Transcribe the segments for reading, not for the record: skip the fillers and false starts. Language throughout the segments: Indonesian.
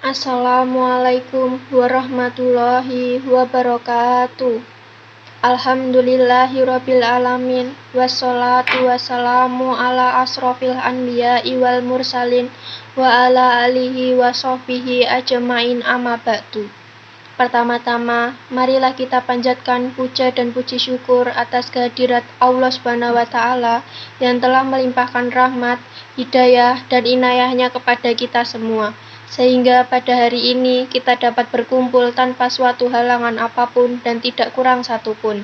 Assalamualaikum warahmatullahi wabarakatuh. Alhamdulillahirabbil alamin wassalatu wassalamu ala asrofil anbiya'i wal mursalin wa ala alihi wa sahbihi ajmain amma ba'du. Pertama-tama, marilah kita panjatkan puja dan puji syukur atas kehadirat Allah Subhanahu wa Ta'ala yang telah melimpahkan rahmat, hidayah, dan inayahnya kepada kita semua, sehingga pada hari ini kita dapat berkumpul tanpa suatu halangan apapun dan tidak kurang satupun.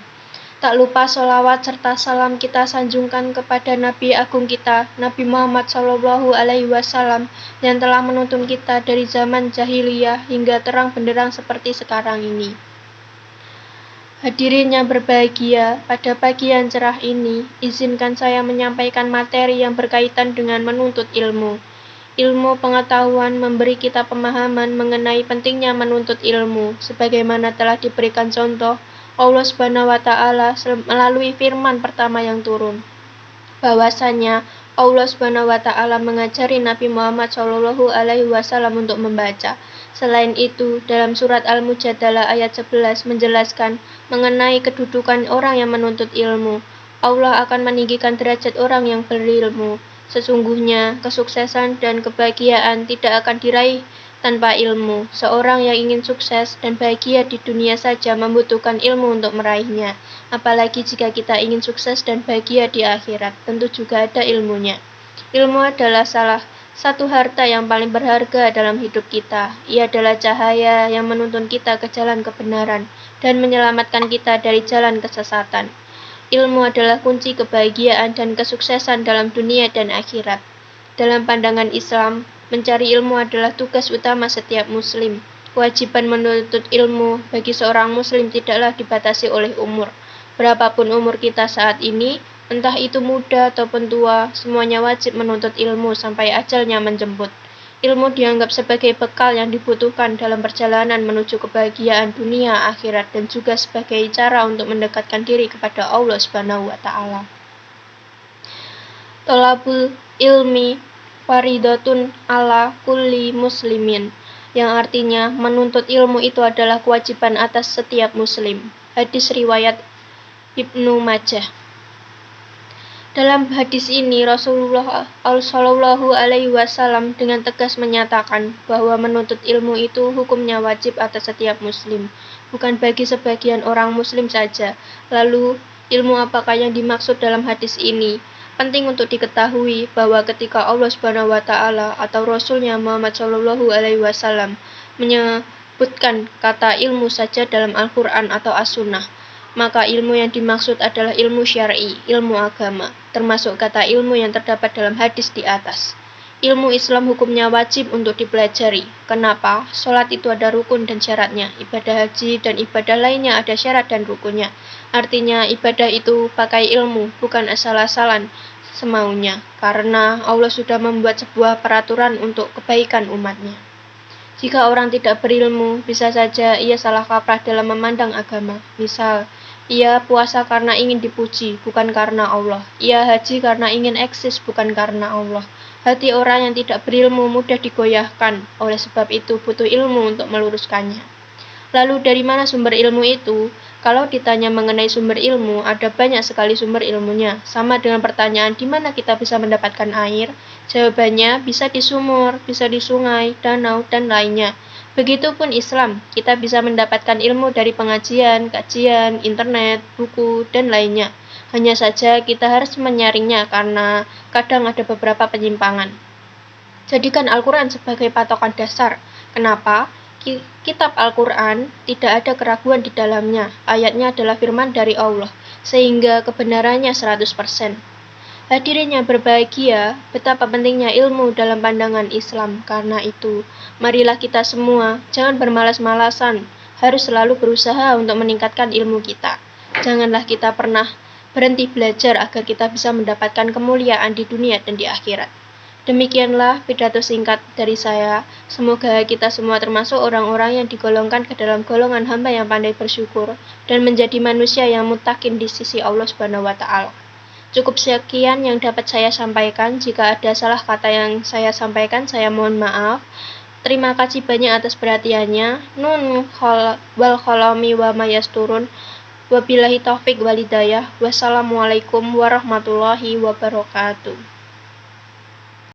Tak lupa sholawat serta salam kita sanjungkan kepada Nabi Agung kita, Nabi Muhammad SAW, yang telah menuntun kita dari zaman jahiliyah hingga terang benderang seperti sekarang ini. Hadirin yang berbahagia, pada pagi yang cerah ini, izinkan saya menyampaikan materi yang berkaitan dengan menuntut ilmu. Ilmu pengetahuan memberi kita pemahaman mengenai pentingnya menuntut ilmu, sebagaimana telah diberikan contoh Allah Subhanahu wa Ta'ala melalui firman pertama yang turun, bahwasanya Allah Subhanahu wa Ta'ala mengajari Nabi Muhammad SAW untuk membaca. Selain itu, dalam surat Al-Mujadalah ayat 11 menjelaskan mengenai kedudukan orang yang menuntut ilmu. Allah akan meninggikan derajat orang yang berilmu. Sesungguhnya, kesuksesan dan kebahagiaan tidak akan diraih tanpa ilmu. Seorang yang ingin sukses dan bahagia di dunia saja membutuhkan ilmu untuk meraihnya. Apalagi jika kita ingin sukses dan bahagia di akhirat, tentu juga ada ilmunya. Ilmu adalah salah satu harta yang paling berharga dalam hidup kita. Ia adalah cahaya yang menuntun kita ke jalan kebenaran dan menyelamatkan kita dari jalan kesesatan. Ilmu adalah kunci kebahagiaan dan kesuksesan dalam dunia dan akhirat. Dalam pandangan Islam, mencari ilmu adalah tugas utama setiap muslim. Kewajiban menuntut ilmu bagi seorang muslim tidaklah dibatasi oleh umur. Berapapun umur kita saat ini, entah itu muda ataupun tua, semuanya wajib menuntut ilmu sampai ajalnya menjemput. Ilmu dianggap sebagai bekal yang dibutuhkan dalam perjalanan menuju kebahagiaan dunia, akhirat, dan juga sebagai cara untuk mendekatkan diri kepada Allah Subhanahu wa Ta'ala. Thalabul ilmi faridatun ala kulli muslimin, yang artinya menuntut ilmu itu adalah kewajiban atas setiap muslim. Hadis riwayat Ibnu Majah. Dalam hadis ini Rasulullah SAW dengan tegas menyatakan bahwa menuntut ilmu itu hukumnya wajib atas setiap muslim, bukan bagi sebagian orang muslim saja. Lalu, ilmu apakah yang dimaksud dalam hadis ini? Penting untuk diketahui bahwa ketika Allah Subhanahu wa Ta'ala atau Rasulnya Muhammad SAW menyebutkan kata ilmu saja dalam Al-Quran atau As-Sunnah, maka ilmu yang dimaksud adalah ilmu syar'i, ilmu agama, termasuk kata ilmu yang terdapat dalam hadis di atas. Ilmu Islam hukumnya wajib untuk dipelajari. Kenapa? Sholat itu ada rukun dan syaratnya. Ibadah haji dan ibadah lainnya ada syarat dan rukunnya. Artinya ibadah itu pakai ilmu, bukan asal-asalan semaunya, karena Allah sudah membuat sebuah peraturan untuk kebaikan umatnya. Jika orang tidak berilmu, bisa saja ia salah kaprah dalam memandang agama. Misal, ia puasa karena ingin dipuji, bukan karena Allah. Ia haji karena ingin eksis, bukan karena Allah. Hati orang yang tidak berilmu mudah digoyahkan, oleh sebab itu butuh ilmu untuk meluruskannya. Lalu dari mana sumber ilmu itu? Kalau ditanya mengenai sumber ilmu, ada banyak sekali sumber ilmunya. Sama dengan pertanyaan di mana kita bisa mendapatkan air? Jawabannya bisa di sumur, bisa di sungai, danau, dan lainnya. Begitupun Islam, kita bisa mendapatkan ilmu dari pengajian, kajian, internet, buku, dan lainnya. Hanya saja kita harus menyaringnya karena kadang ada beberapa penyimpangan. Jadikan Al-Quran sebagai patokan dasar. Kenapa? Kitab Al-Quran tidak ada keraguan di dalamnya. Ayatnya adalah firman dari Allah, sehingga kebenarannya 100%. Hadirin yang berbahagia, betapa pentingnya ilmu dalam pandangan Islam. Karena itu, marilah kita semua jangan bermalas-malasan, harus selalu berusaha untuk meningkatkan ilmu kita. Janganlah kita pernah berhenti belajar agar kita bisa mendapatkan kemuliaan di dunia dan di akhirat. Demikianlah pidato singkat dari saya. Semoga kita semua termasuk orang-orang yang digolongkan ke dalam golongan hamba yang pandai bersyukur dan menjadi manusia yang muttaqin di sisi Allah Subhanahu wa Ta'ala. Cukup sekian yang dapat saya sampaikan. Jika ada salah kata yang saya sampaikan, saya mohon maaf. Terima kasih banyak atas perhatiannya. Nun wal kholami wa mayasturun. Wabillahi taufik walidayah. Wassalamualaikum warahmatullahi wabarakatuh.